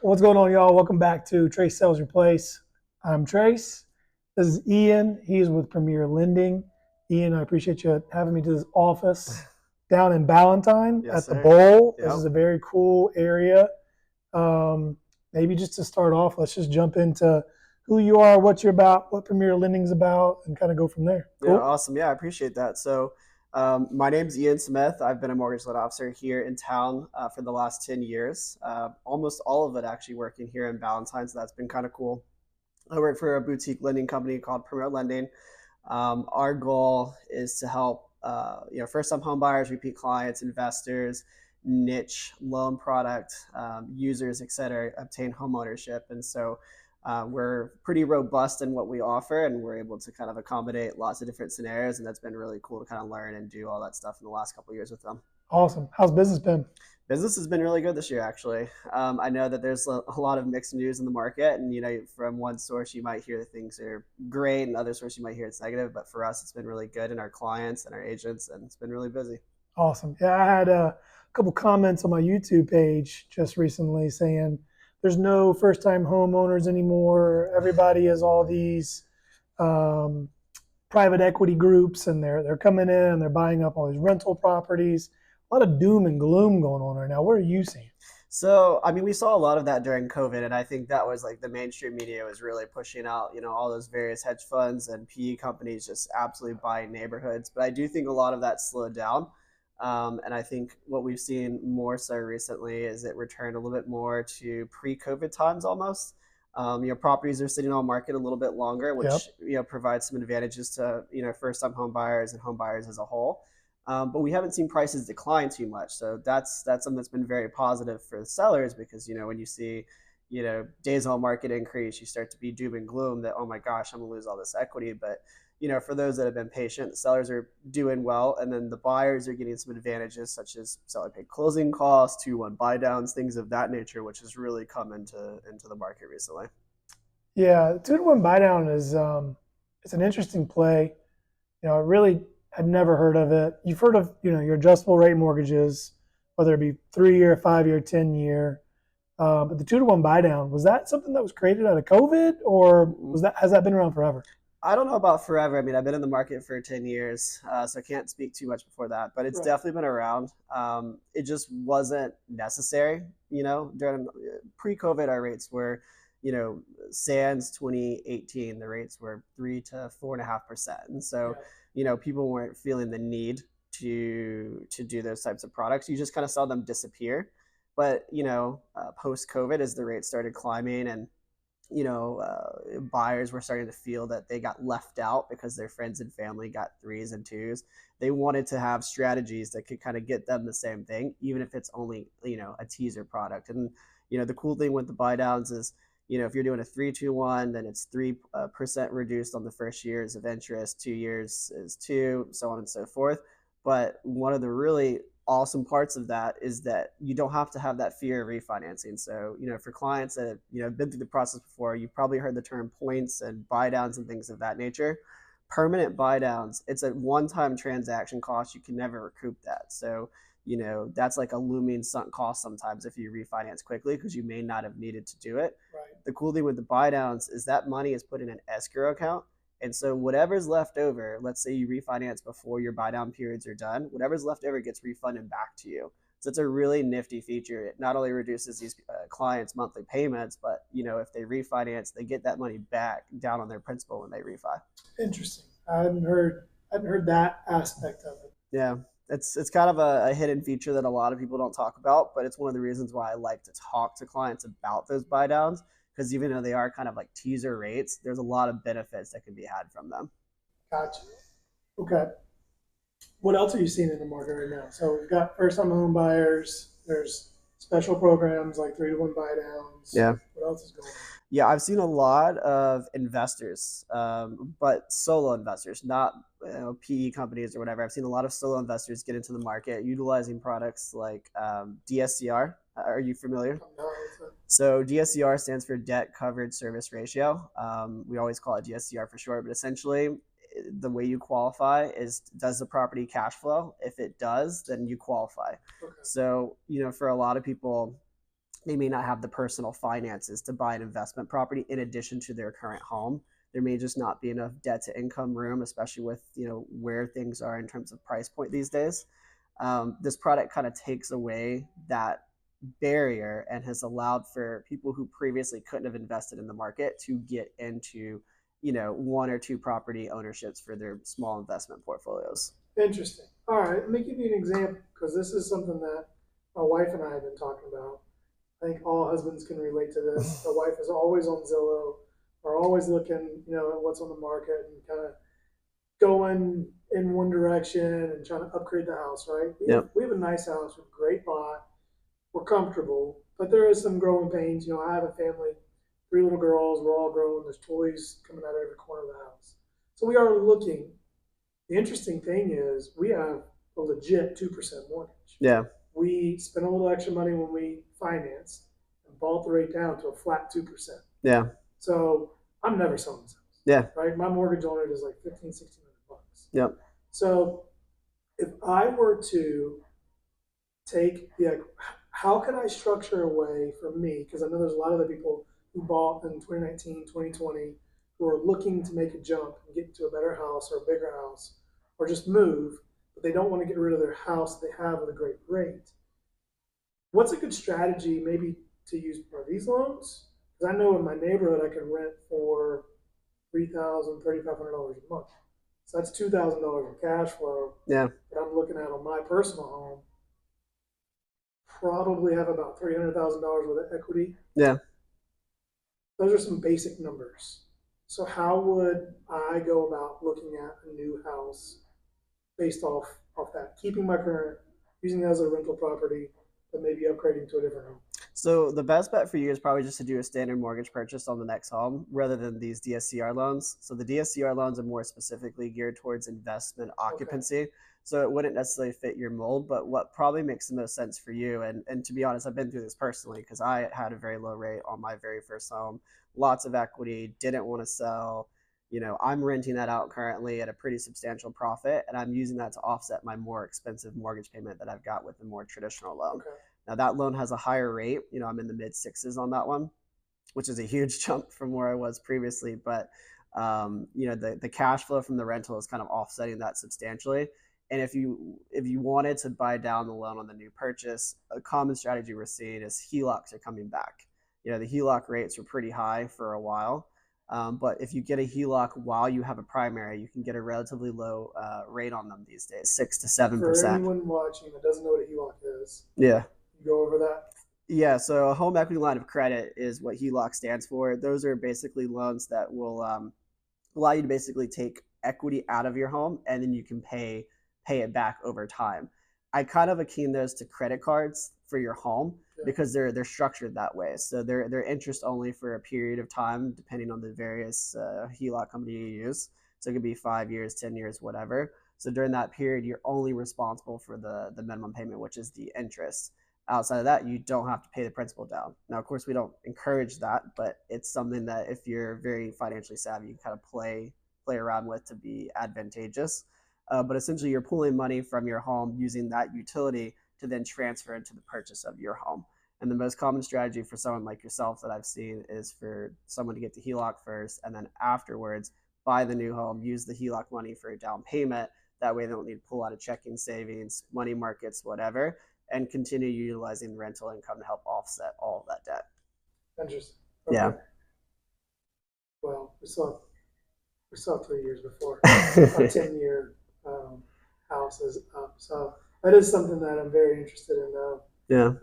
What's going on, y'all? Welcome back to Trace Sells Your Place. I'm Trace. This is Ian. He is with Premier Lending. Ian, I appreciate you having me to this office down in Ballantyne Yes, at the sir. Bowl. This is Yep. a very cool area. Um, Maybe just to start off, let's just jump into who you are, what you're about, what Premier Lending's about, and kind of go from there. Yeah, Cool? awesome. Yeah, I appreciate that. My name's Ian Smith. I've been a mortgage loan officer here in town for the last 10 years, almost all of it actually working here in Ballantyne. So that's been kind of cool. I work for a boutique lending company called Premier Lending. Our goal is to help, first-time home buyers, repeat clients, investors, niche loan product users, et cetera, obtain home ownership. We're pretty robust in what we offer, and we're able to kind of accommodate lots of different scenarios. And that's been really cool to kind of learn and do all that stuff in the last couple of years with them. Awesome. How's business been? Business has been really good this year, actually. I know that there's a lot of mixed news in the market, and from one source you might hear that things are great, and other source you might hear it's negative. But for us, it's been really good, and our clients and our agents, and it's been really busy. Awesome. Yeah, I had a couple comments on my YouTube page just recently saying there's no first time homeowners anymore. Everybody is all these um, private equity groups, and they're coming in and they're buying up all these rental properties. A lot of doom and gloom going on right now. What are you seeing? So, I mean, we saw a lot of that during COVID, and I think that was like the mainstream media was really pushing out, all those various hedge funds and PE companies just absolutely buying neighborhoods. But I do think a lot of that slowed down. And I think what we've seen more so recently is it returned a little bit more to pre-COVID times almost. Properties are sitting on market a little bit longer, which, Yep. provides some advantages to, first-time home buyers and home buyers as a whole. But we haven't seen prices decline too much. So that's something that's been very positive for the sellers because when you see days on market increase, you start to be doom and gloom that, oh my gosh, I'm gonna lose all this equity. But for those that have been patient, the sellers are doing well, and then the buyers are getting some advantages such as seller paid closing costs, 2-1 buy downs, things of that nature, which has really come into the market recently. Yeah, 2-to-1 buy down is it's an interesting play. I really had never heard of it. You've heard of your adjustable rate mortgages, whether it be 3 year, 5 year, 10 year. But the 2-to-1 buy down, was that something that was created out of COVID, or has that been around forever? I don't know about forever. I mean, I've been in the market for 10 years, so I can't speak too much before that, but it's Right. definitely been around. It just wasn't necessary, during pre-COVID, our rates were, sans 2018, the rates were 3 to 4.5%. And so, Yeah. people weren't feeling the need to do those types of products. You just kind of saw them disappear. But, post-COVID, as the rates started climbing and buyers were starting to feel that they got left out because their friends and family got threes and twos. They wanted to have strategies that could kind of get them the same thing, even if it's only, a teaser product. And, the cool thing with the buy downs is, if you're doing a 3-2-1, then it's 3% reduced on the first years of interest, 2 years is two, so on and so forth. But one of the really awesome parts of that is that you don't have to have that fear of refinancing. So, for clients that have been through the process before, you've probably heard the term points and buy downs and things of that nature. Permanent buy downs, it's a one-time transaction cost. You can never recoup that. So, that's like a looming sunk cost sometimes if you refinance quickly because you may not have needed to do it. Right. The cool thing with the buy downs is that money is put in an escrow account. And so whatever's left over, let's say you refinance before your buy down periods are done, whatever's left over gets refunded back to you. So it's a really nifty feature. It not only reduces these clients' monthly payments, but if they refinance, they get that money back down on their principal when they refi. Interesting. I hadn't heard that aspect of it. Yeah, it's kind of a hidden feature that a lot of people don't talk about, but it's one of the reasons why I like to talk to clients about those buy downs because even though they are kind of like teaser rates, there's a lot of benefits that can be had from them. Gotcha. Okay. What else are you seeing in the market right now? So we've got first time home buyers. There's special programs like 3-to-1 buy downs. Yeah. What else is going on? Yeah, I've seen a lot of investors, but solo investors, not PE companies or whatever. I've seen a lot of solo investors get into the market utilizing products like DSCR. Are you familiar? So DSCR stands for Debt Coverage Service Ratio. We always call it DSCR for short, but essentially the way you qualify is, does the property cash flow? If it does, then you qualify. Okay. So, for a lot of people, they may not have the personal finances to buy an investment property in addition to their current home. There may just not be enough debt to income room, especially with where things are in terms of price point these days. This product kind of takes away that barrier and has allowed for people who previously couldn't have invested in the market to get into one or two property ownerships for their small investment portfolios. Interesting. All right, let me give you an example because this is something that my wife and I have been talking about. I think all husbands can relate to this. The wife is always on Zillow or always looking, at what's on the market and kind of going in one direction and trying to upgrade the house, right? We have, Yep. we have a nice house with a great lot. We're comfortable, but there is some growing pains. I have a family, three little girls. We're all grown. There's toys coming out of every corner of the house. So we are looking. The interesting thing is we have a legit 2% mortgage. Yeah. We spent a little extra money when we financed and bought the rate down to a flat 2%. Yeah. So I'm never selling this house. Yeah. Right? My mortgage on it is like 1,500 to 1,600 bucks. Yep. So if I were to take how could I structure a way for me? Because I know there's a lot of other people who bought in 2019, 2020 who are looking to make a jump and get into a better house or a bigger house or just move, but they don't want to get rid of their house they have with a great rate. What's a good strategy maybe to use for these loans? Because I know in my neighborhood I can rent for $3,000, $3,500 a month. So that's $2,000 in cash flow Yeah. that I'm looking at on my personal home. Probably have about $300,000 worth of equity. Yeah. Those are some basic numbers. So how would I go about looking at a new house based off that? Keeping my current, using it as a rental property, but maybe upgrading to a different home. So the best bet for you is probably just to do a standard mortgage purchase on the next home rather than these DSCR loans. So the DSCR loans are more specifically geared towards investment occupancy. Okay. So it wouldn't necessarily fit your mold, but what probably makes the most sense for you, and to be honest, I've been through this personally because I had a very low rate on my very first home, lots of equity, didn't want to sell. I'm renting that out currently at a pretty substantial profit, and I'm using that to offset my more expensive mortgage payment that I've got with the more traditional loan. Okay. Now that loan has a higher rate. I'm in the mid sixes on that one, which is a huge jump from where I was previously. But the cash flow from the rental is kind of offsetting that substantially. And if you wanted to buy down the loan on the new purchase, a common strategy we're seeing is HELOCs are coming back. The HELOC rates were pretty high for a while. But if you get a HELOC while you have a primary, you can get a relatively low rate on them these days, 6 to 7%. For anyone watching that doesn't know what a HELOC is, yeah, you go over that. Yeah, so a home equity line of credit is what HELOC stands for. Those are basically loans that will allow you to basically take equity out of your home, and then you can pay it back over time. I kind of akin those to credit cards for your home because they're structured that way. So they're interest only for a period of time, depending on the various HELOC company you use. So it could be 5 years, 10 years, whatever. So during that period, you're only responsible for the minimum payment, which is the interest. Outside of that, you don't have to pay the principal down. Now, of course, we don't encourage that, but it's something that if you're very financially savvy, you can kind of play around with to be advantageous. But essentially, you're pulling money from your home using that utility to then transfer into the purchase of your home. And the most common strategy for someone like yourself that I've seen is for someone to get the HELOC first, and then afterwards buy the new home, use the HELOC money for a down payment. That way, they don't need to pull out of checking, savings, money markets, whatever, and continue utilizing the rental income to help offset all of that debt. Interesting. Okay. Yeah. Well, we saw 3 years before our 10-year house is up. So that is something that I'm very interested in, though. Yeah.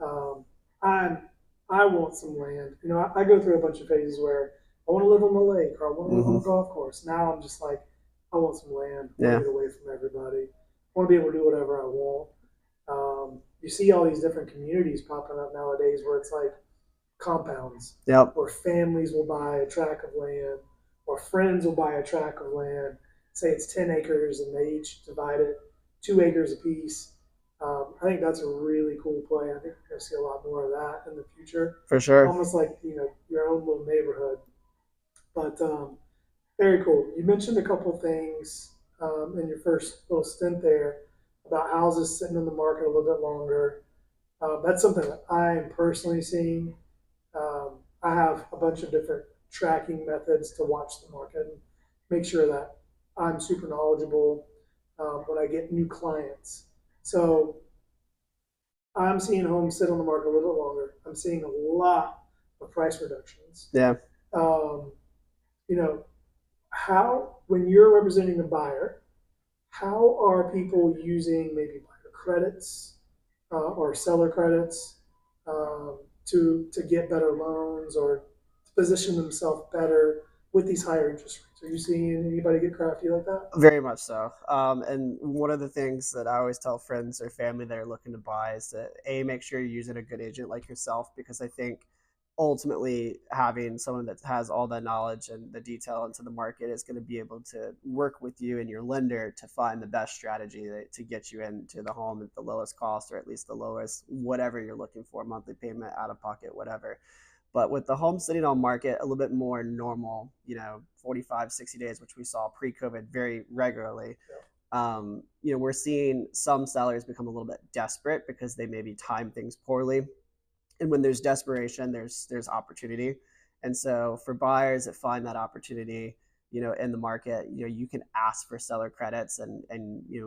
I want some land. I go through a bunch of phases where I want to live on the lake or I want to live on a golf course. Now I'm just like, I want some land. I want to get away from everybody. I want to be able to do whatever I want. You see all these different communities popping up nowadays where it's like compounds, where families will buy a tract of land, or friends will buy a tract of land. Say it's 10 acres, and they each divide it 2 acres apiece. I think that's a really cool play. I think we're going to see a lot more of that in the future. For sure. Almost like your own little neighborhood. But very cool. You mentioned a couple things in your first little stint there about houses sitting in the market a little bit longer. That's something that I'm personally seeing. I have a bunch of different tracking methods to watch the market and make sure that I'm super knowledgeable when I get new clients. So I'm seeing homes sit on the market a little bit longer. I'm seeing a lot of price reductions. Yeah. Um, you know, how, when you're representing the buyer, how are people using maybe buyer credits or seller credits to get better loans or to position themselves better with these higher interest rates? Are you seeing anybody get crafty like that? Very much so. And one of the things that I always tell friends or family that are looking to buy is that make sure you're using a good agent like yourself, because I think ultimately having someone that has all that knowledge and the detail into the market is going to be able to work with you and your lender to find the best strategy to get you into the home at the lowest cost, or at least the lowest whatever you're looking for, monthly payment, out of pocket, whatever. But with the home sitting on market a little bit more normal, 45, 60 days, which we saw pre-COVID very regularly, we're seeing some sellers become a little bit desperate because they maybe time things poorly. And when there's desperation, there's opportunity. And so for buyers that find that opportunity, in the market, you can ask for seller credits and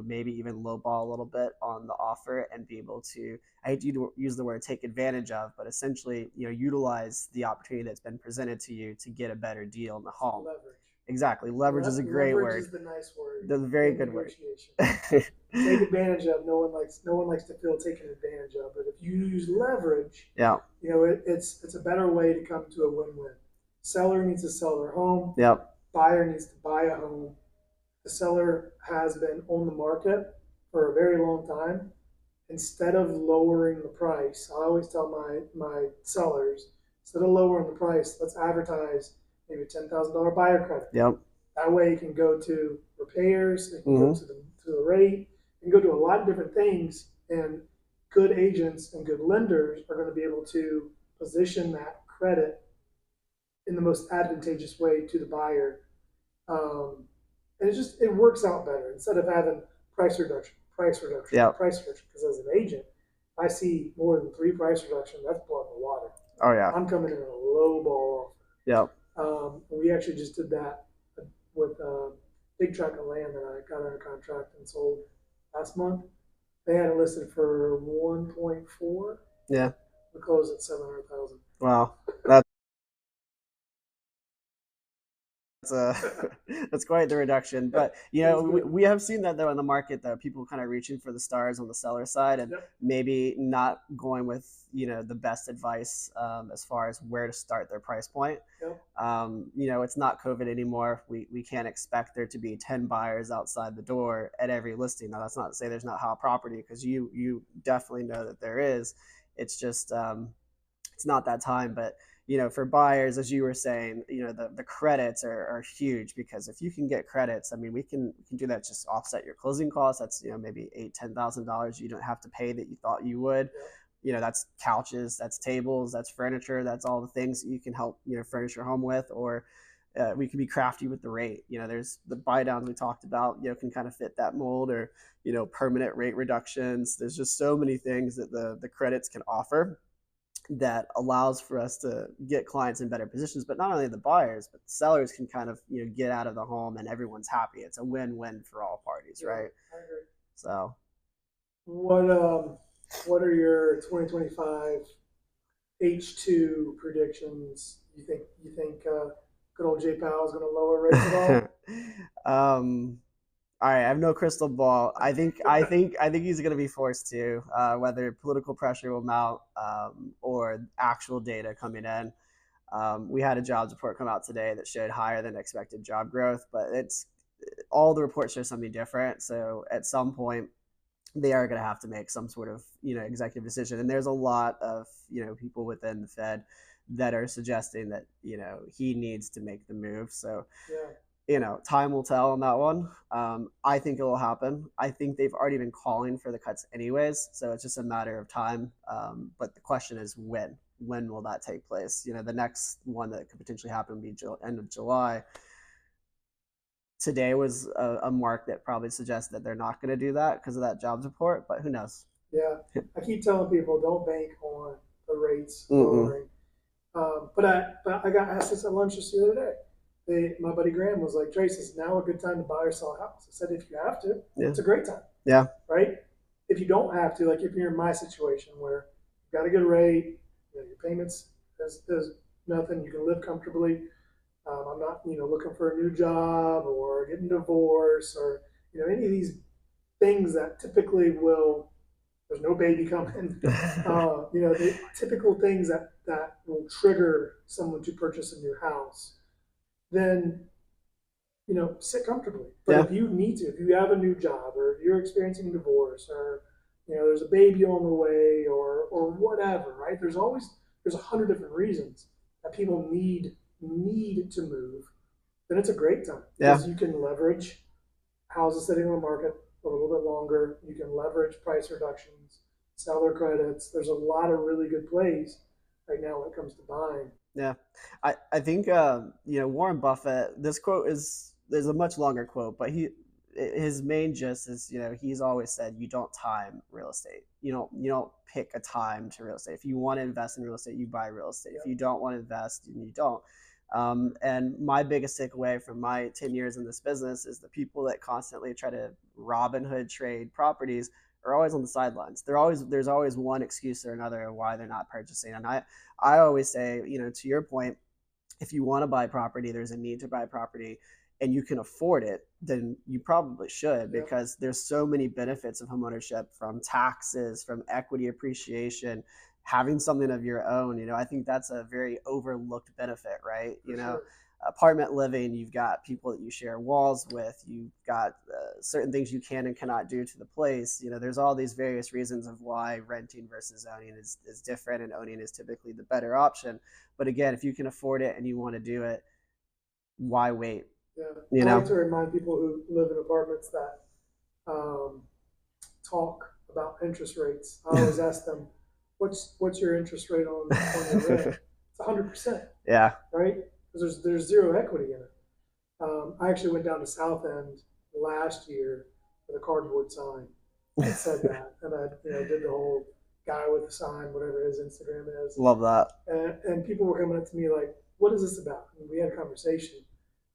maybe even lowball a little bit on the offer and be able to, I hate to use the word take advantage of, but essentially, utilize the opportunity that's been presented to you to get a better deal in the home. Leverage. Exactly. Leverage is a great Leverage word. is the nice word. The very good word. Negotiation. Take advantage of. No one likes to feel taken advantage of. But if you use leverage, Yeah. it's a better way to come to a win-win. Seller needs to sell their home. Yep. Buyer needs to buy a home. The seller has been on the market for a very long time. Instead of lowering the price, I always tell my sellers, instead of lowering the price, let's advertise maybe a $10,000 buyer credit. Yep. That way, it can go to repairs, it can go to the rate, it can go to a lot of different things. And good agents and good lenders are going to be able to position that credit in the most advantageous way to the buyer. And it works out better instead of having price reduction, Yep. price reduction. Because as an agent, if I see more than 3 price reduction, that's blood in the water. Oh yeah. I'm coming in a low ball offer. Yep. We actually just did that with a big tract of land that I got under contract and sold last month. They had it listed for 1.4. Yeah. We closed at 700,000. Wow. That's that's quite the reduction. But we have seen that though in the market, though, people kind of reaching for the stars on the seller side and maybe not going with the best advice as far as where to start their price point. It's not COVID anymore. We can't expect there to be 10 buyers outside the door at every listing. Now that's not to say there's not hot property, because you definitely know that there is. It's just it's not that time. But for buyers, as you were saying, the credits are huge, because if you can get credits, I mean, we can do that, just offset your closing costs. That's maybe $8,000-$10,000 you don't have to pay that you thought you would. That's couches, that's tables, that's furniture, that's all the things that you can help furnish your home with. Or we can be crafty with the rate. There's the buy downs we talked about, can kind of fit that mold, or permanent rate reductions. There's just so many things that the credits can offer that allows for us to get clients in better positions. But not only the buyers, but the sellers can kind of get out of the home and everyone's happy. It's a win-win for all parties, right? I agree. So what are your 2025 H2 predictions? You think good old J Powell is going to lower rates at all? All right, I have no crystal ball. I think he's going to be forced to, whether political pressure will mount or actual data coming in. We had a jobs report come out today that showed higher than expected job growth, but it's all the reports show something different. So at some point, they are going to have to make some sort of executive decision. And there's a lot of people within the Fed that are suggesting that he needs to make the move. So time will tell on that one. I think it will happen. I think they've already been calling for the cuts anyways, so it's just a matter of time. But the question is when. When will that take place? The next one that could potentially happen would be end of July. Today was a mark that probably suggests that they're not going to do that because of that jobs report, but who knows? Yeah, I keep telling people don't bank on the rates Mm-mm. lowering. But I got asked this at lunch just the other day. My buddy Graham was like, Trace, is now a good time to buy or sell a house? I said, if you have to, Yeah. it's a great time, Yeah. right? If you don't have to, like if you're in my situation where you've got a good rate, your payments is nothing, you can live comfortably. I'm not, looking for a new job or getting divorced or, any of these things that typically will, there's no baby coming. The typical things that will trigger someone to purchase a new house, then sit comfortably. But Yeah. if you need to, if you have a new job or if you're experiencing divorce or there's a baby on the way or whatever, right? There's 100 different reasons that people need to move. Then it's a great time Yeah. because you can leverage houses sitting on the market a little bit longer. You can leverage price reductions, seller credits. There's a lot of really good plays right now when it comes to buying. Yeah, I think Warren Buffett. This quote is there's a much longer quote, but his main gist is he's always said you don't time real estate. You don't pick a time to real estate. If you want to invest in real estate, you buy real estate. If Yep. you don't want to invest, you don't. And my biggest takeaway from my 10 years in this business is the people that constantly try to Robin Hood trade properties are always on the sidelines. There's always one excuse or another of why they're not purchasing. And I always say, to your point, if you want to buy property, there's a need to buy property and you can afford it, then you probably should Yep. because there's so many benefits of homeownership from taxes, from equity appreciation, having something of your own. I think that's a very overlooked benefit, right? For sure. Apartment living, you've got people that you share walls with, you've got certain things you can and cannot do to the place. There's all these various reasons of why renting versus owning is different, and owning is typically the better option. But again, if you can afford it and you want to do it, why wait? Yeah. You I like know? to remind people who live in apartments that um, talk about interest rates. I always ask them, "What's your interest rate on your rent?" It's 100%, Yeah. right? Because there's zero equity in it. I actually went down to South End last year with a cardboard sign that said that, and I did the whole guy with the sign, whatever his Instagram is, Love that. and people were coming up to me like, "What is this about?" And we had a conversation.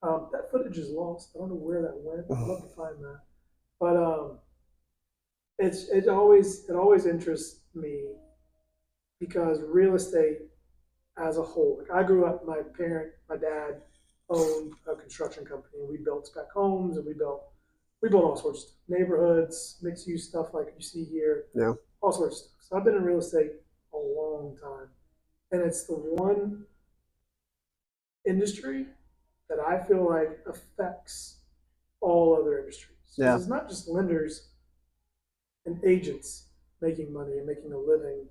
That footage is lost. I don't know where that went. I'd love to find that, but it always interests me because real estate as a whole. Like I grew up, my dad owned a construction company, and we built spec homes, and we built all sorts of stuff, neighborhoods, mixed use stuff like you see here, Yeah. all sorts of stuff. So I've been in real estate a long time, and it's the one industry that I feel like affects all other industries because Yeah. it's not just lenders and agents making money and making a living.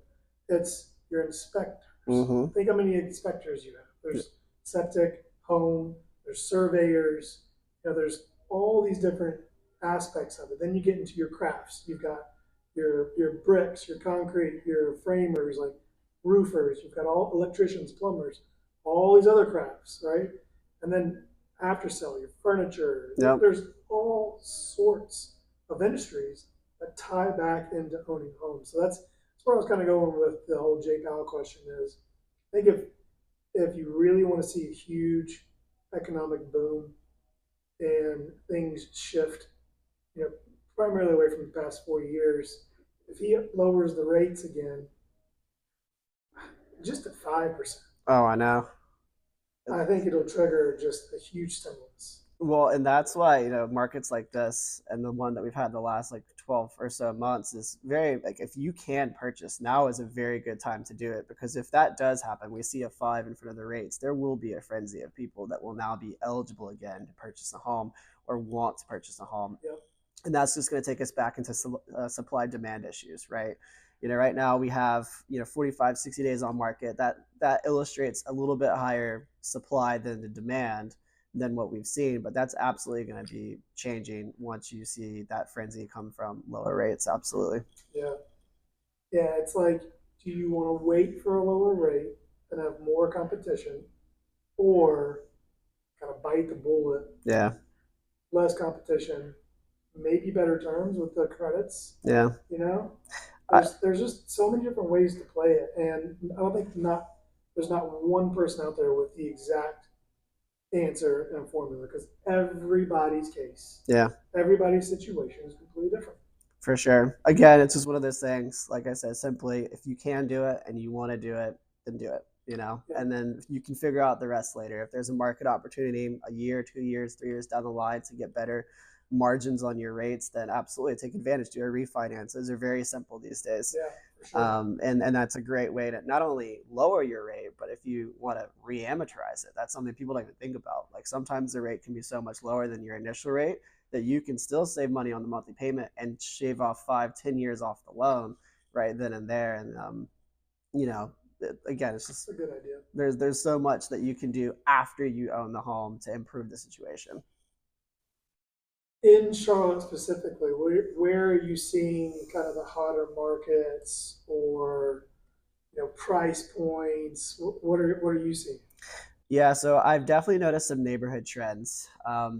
It's your inspectors. Mm-hmm. Think how many inspectors you have. There's septic, home, there's surveyors, there's all these different aspects of it. Then you get into your crafts. You've got your bricks, your concrete, your framers, like roofers, you've got all electricians, plumbers, all these other crafts, right? And then after sale, your furniture. Yep. There's all sorts of industries that tie back into owning homes. So that's where I was kind of going with the whole Jay Powell question is I think if you really want to see a huge economic boom and things shift, primarily away from the past 4 years, if he lowers the rates again, just at 5%, Oh, I know. I think it'll trigger just a huge stimulus. Well, and that's why, markets like this and the one that we've had the last like 12 or so months is very like if you can purchase, now is a very good time to do it because if that does happen, we see a 5 in front of the rates, there will be a frenzy of people that will now be eligible again to purchase a home or want to purchase a home. Yep. And that's just going to take us back into supply demand issues, right? Right now we have 45, 60 days on market. That illustrates a little bit higher supply than the demand than what we've seen, but that's absolutely going to be changing once you see that frenzy come from lower rates. Absolutely. Yeah. Yeah. It's like, do you want to wait for a lower rate and have more competition or kind of bite the bullet, Yeah. less competition, maybe better terms with the credits, Yeah. you know? I, There's just so many different ways to play it, and I don't think not there's not one person out there with the exact answer and formula because everybody's case, yeah, everybody's situation is completely different. for sure. Again, it's just one of those things. Like I said, simply if you can do it and you want to do it, then do it. Yeah. And then you can figure out the rest later. If there's a market opportunity a year, 2 years, 3 years down the line to get better margins on your rates, then absolutely take advantage. Do a refinance. Those are very simple these days. Yeah, for sure. And that's a great way to not only lower your rate, but if you want to re-amortize it, that's something people don't even think about. Like sometimes the rate can be so much lower than your initial rate that you can still save money on the monthly payment and shave off 5, 10 years off the loan right then and there. And you know, again, it's It's just a good idea. there's so much that you can do after you own the home to improve the situation. In Charlotte specifically, where are you seeing kind of the hotter markets or price points? What are you seeing? Yeah, so I've definitely noticed some neighborhood trends.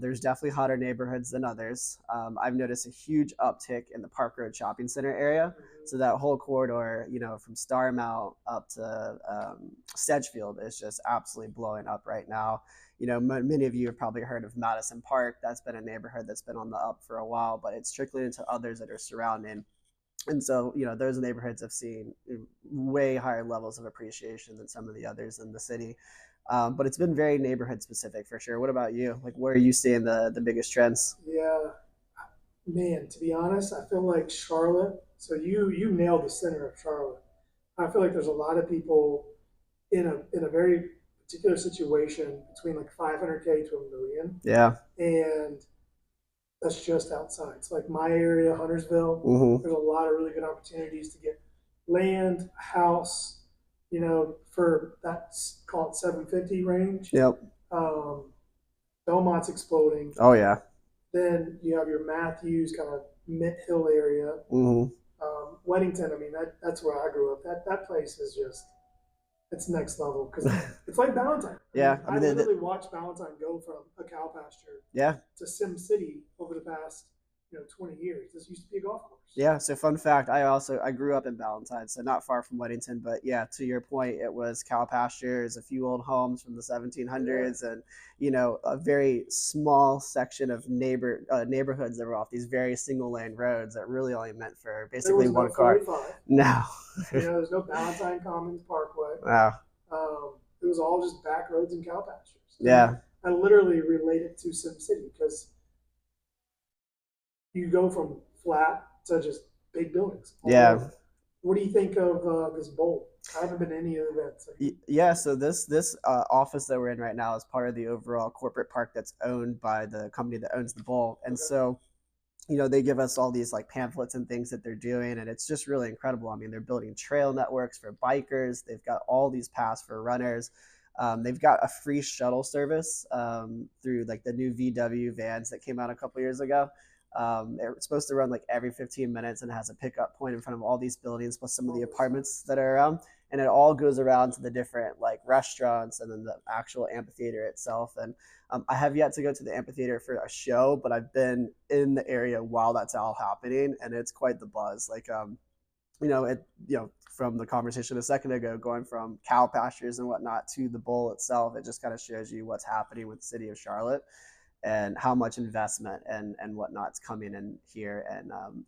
There's definitely hotter neighborhoods than others. I've noticed a huge uptick in the Park Road Shopping Center area. Mm-hmm. So that whole corridor, from Starmount up to Sedgefield is just absolutely blowing up right now. Many of you have probably heard of Madison Park. That's been a neighborhood that's been on the up for a while, but it's trickling into others that are surrounding. And so, those neighborhoods have seen way higher levels of appreciation than some of the others in the city. But it's been very neighborhood specific for sure. What about you? Like, where are you seeing the biggest trends? Yeah, man. To be honest, I feel like Charlotte. So you nailed the center of Charlotte. I feel like there's a lot of people in a very particular situation between like 500K to a million, Yeah. and that's just outside. It's like my area, Huntersville. Mm-hmm. There's a lot of really good opportunities to get land, house, for that call it 750 range. Yep. Um, Belmont's exploding. Oh yeah. Then you have your Matthews kind of Mint Hill area. Mm-hmm. Weddington, I mean that's where I grew up. That place is just it's next level because it's like Ballantyne. Yeah. I I mean, literally watched Ballantyne go from a cow pasture yeah. to Sim City over the past 20 years. This used to be a golf course. Yeah. So fun fact, I grew up in Ballantyne, so not far from Weddington. But yeah, to your point, it was cow pastures, a few old homes from the 1700s, Yeah. and a very small section of neighborhoods that were off these very single lane roads that really only meant for There basically was no one car. 45. No. There's no Ballantyne Commons Parkway. Wow. It was all just back roads and cow pastures. Yeah. I literally relate it to Sim City because you go from flat to just big buildings. Yeah. What do you think of this bowl? I haven't been to any of the events. Yeah, so this office that we're in right now is part of the overall corporate park that's owned by the company that owns the bowl, and Okay. so they give us all these like pamphlets and things that they're doing, and it's just really incredible. I mean, they're building trail networks for bikers. They've got all these paths for runners. They've got a free shuttle service through like the new VW vans that came out a couple years ago. They're supposed to run like every 15 minutes and it has a pickup point in front of all these buildings plus some of the apartments that are around. And it all goes around to the different like restaurants and then the actual amphitheater itself. And I have yet to go to the amphitheater for a show, but I've been in the area while that's all happening, and it's quite the buzz. Like, from the conversation a second ago, going from cow pastures and whatnot to the bowl itself, it just kind of shows you what's happening with the city of Charlotte and how much investment and whatnot's coming in here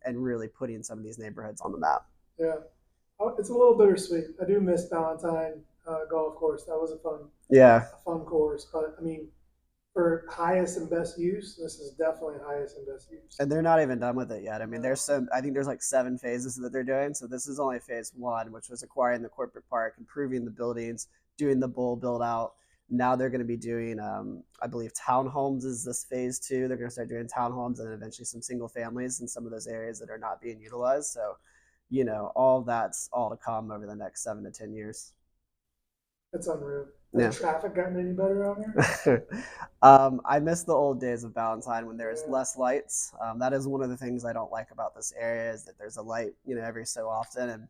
and really putting some of these neighborhoods on the map. Yeah, it's a little bittersweet. I do miss Ballantyne golf course. That was Yeah. a fun course. But I mean, for highest and best use, this is definitely highest and best use. And they're not even done with it yet. I mean, I think there's like 7 phases that they're doing. So this is only phase one, which was acquiring the corporate park, improving the buildings, doing the bowl build out. Now they're going to be doing, I believe, townhomes is this phase two. They're going to start doing townhomes and then eventually some single families in some of those areas that are not being utilized. So, all that's all to come over the next 7 to 10 years. It's unreal. Yeah. Has traffic gotten any better out here? I miss the old days of Ballantyne when there was less lights. That is one of the things I don't like about this area is that there's a light, every so often, and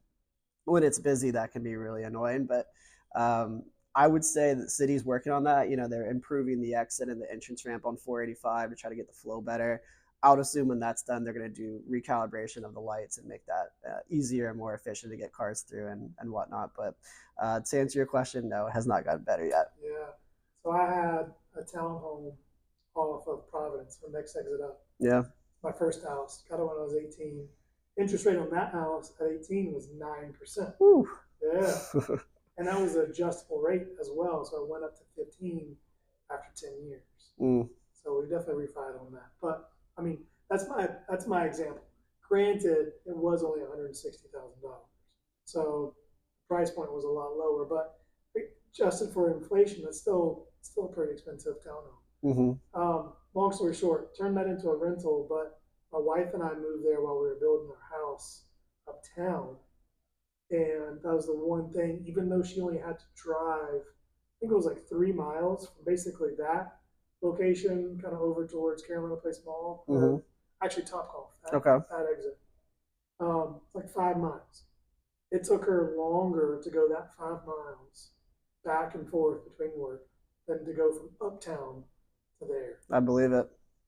when it's busy, that can be really annoying. But I would say that the city's working on that. They're improving the exit and the entrance ramp on 485 to try to get the flow better. I would assume when that's done, they're going to do recalibration of the lights and make that easier and more efficient to get cars through and whatnot. But to answer your question, no, it has not gotten better yet. Yeah. So I had a townhome off of Providence, the next exit up. Yeah. My first house. Got it when I was 18. Interest rate on that house at 18 was 9%. Whew. Yeah. And that was an adjustable rate as well. So it went up to 15 after 10 years. Mm. So we definitely refied on that. But I mean, that's my example. Granted, it was only $160,000. So the price point was a lot lower, but adjusted for inflation, it's still a pretty expensive townhome. Mm-hmm. Long story short, turned that into a rental, but my wife and I moved there while we were building our house uptown. And that was the one thing, even though she only had to drive, I think it was like 3 miles from basically that location, kind of over towards Carolina Place Mall, Mm-hmm. actually Topgolf, that exit. Like 5 miles. It took her longer to go that 5 miles back and forth between work than to go from uptown to there. I believe it.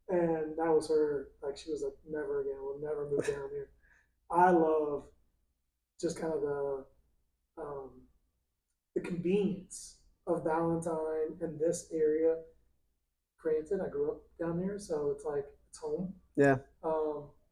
And that was her, like, she was like, never again, we'll never move down here. I love just kind of the convenience of Ballantyne and this area. Granted, I grew up down there, so it's like it's home. Yeah.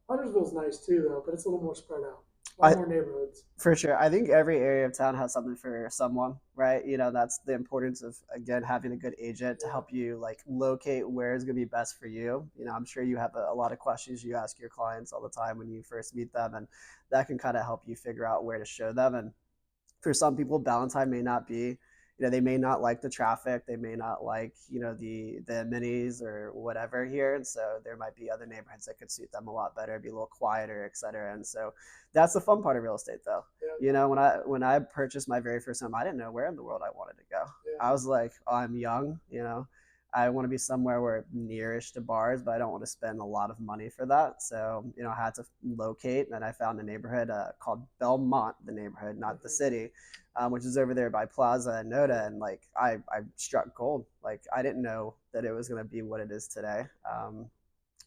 Huntersville's nice too, though, but it's a little more spread out. A lot more neighborhoods. For sure. I think every area of town has something for someone, right? You know, that's the importance of, again, having a good agent to help you like locate where is going to be best for you. You know, I'm sure you have a lot of questions you ask your clients all the time when you first meet them, and that can kind of help you figure out where to show them. And for some people, Ballantyne may not be, you know, they may not like the traffic, they may not like, you know, the amenities or whatever here, and so there might be other neighborhoods that could suit them a lot better, be a little quieter, et cetera. And so that's the fun part of real estate, though. Yeah. You know, when I purchased my very first home, I didn't know where in the world I wanted to go. Yeah. I was like, oh, I'm young, you know, I want to be somewhere where nearish to bars, but I don't want to spend a lot of money for that. So, you know, I had to locate, and I found a neighborhood called Belmont, the neighborhood, not the city, which is over there by Plaza and Noda. And like, I struck gold. Like, I didn't know that it was going to be what it is today.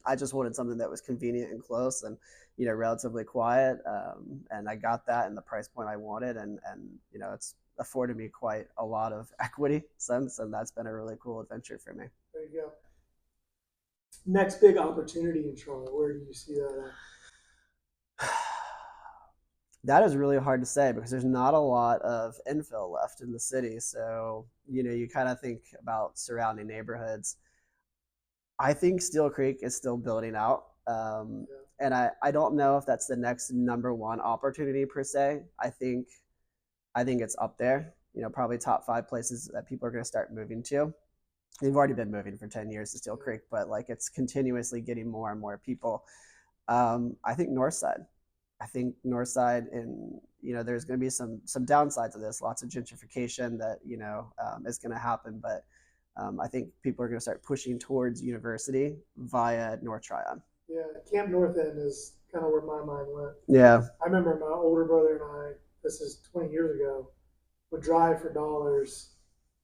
I just wanted something that was convenient and close and, you know, relatively quiet. And I got that in the price point I wanted. And, you know, it's afforded me quite a lot of equity since, and that's been a really cool adventure for me. There you go. Next big opportunity in Charlotte, where do you see that at? That is really hard to say because there's not a lot of infill left in the city. So, you know, you kind of think about surrounding neighborhoods. I think Steel Creek is still building out. And I don't know if that's the next number one opportunity per se. I think it's up there, you know, probably top 5 places that people are going to start moving to. They've already been moving for 10 years to Steel Creek, but like it's continuously getting more and more people. I think Northside. And, you know, there's going to be some downsides of this, lots of gentrification that, you know, is going to happen. But I think people are going to start pushing towards University via North Tryon. Yeah, Camp North End is kind of where my mind went. Yeah. I remember my older brother and I, this is 20 years ago, would drive for dollars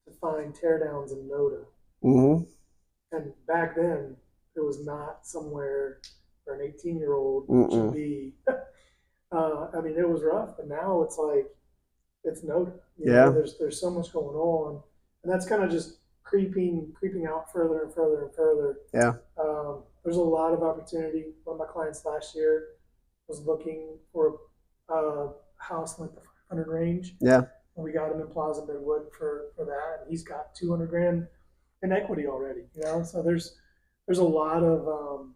to find teardowns in Noda. Mm-hmm. And back then, it was not somewhere for an 18-year-old should be. I mean, it was rough, but now it's like, it's Noda. You know, there's so much going on. And that's kind of just creeping out further and further and further. Yeah. There's a lot of opportunity. One of my clients last year was looking for a house in like the 500 range. Yeah. And we got him in Plaza Midwood for that. And he's got 200 grand in equity already, you know? So there's a lot of,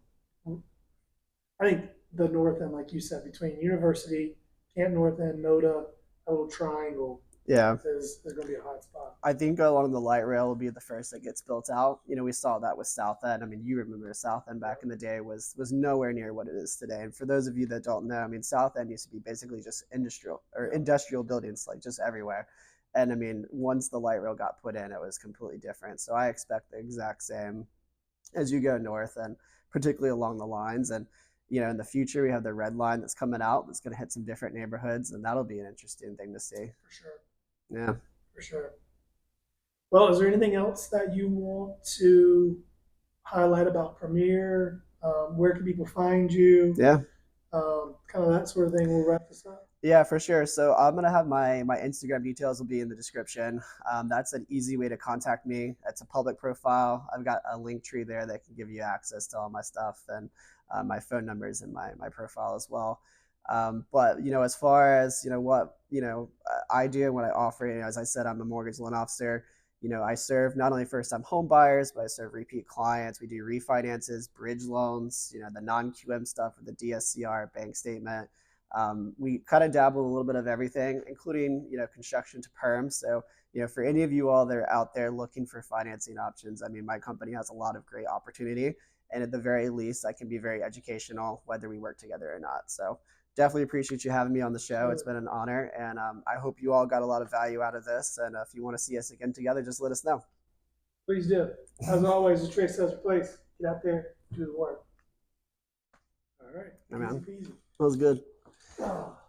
I think the North End, like you said, between University, Camp North End, Noda, a little triangle. Yeah, is going to be a hot spot. I think along the light rail will be the first that gets built out. You know, we saw that with South End. I mean, you remember South End back in the day was nowhere near what it is today. And for those of you that don't know, I mean, South End used to be basically just industrial buildings, like just everywhere. And I mean, once the light rail got put in, it was completely different. So I expect the exact same as you go north, and particularly along the lines. And you know, in the future, we have the red line that's coming out that's going to hit some different neighborhoods, and that'll be an interesting thing to see. For sure. Yeah. For sure. Well, is there anything else that you want to highlight about Premier? Where can people find you? Yeah. Kind of that sort of thing. We'll wrap this up. Yeah, for sure. So I'm gonna have my Instagram details will be in the description. That's an easy way to contact me. It's a public profile. I've got a link tree there that can give you access to all my stuff, and my phone numbers in my profile as well. But as far as what I do and what I offer, as I said, I'm a mortgage loan officer. I serve not only first-time home buyers, but I serve repeat clients. We do refinances, bridge loans, the non-QM stuff with the DSCR, bank statement. We kind of dabble in a little bit of everything, including construction to perm. So for any of you all that are out there looking for financing options, I mean, my company has a lot of great opportunity, and at the very least, I can be very educational, whether we work together or not. So definitely appreciate you having me on the show. It's been an honor, and I hope you all got a lot of value out of this. And if you want to see us again together, just let us know. Please do. As always, the Trace Sales Place. Get out there, do the work. All right. Yeah, man. Easy peasy. That was good.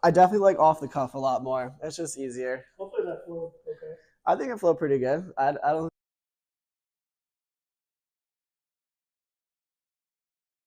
I definitely like off the cuff a lot more. It's just easier. Hopefully that flowed okay. I think it flowed pretty good. I don't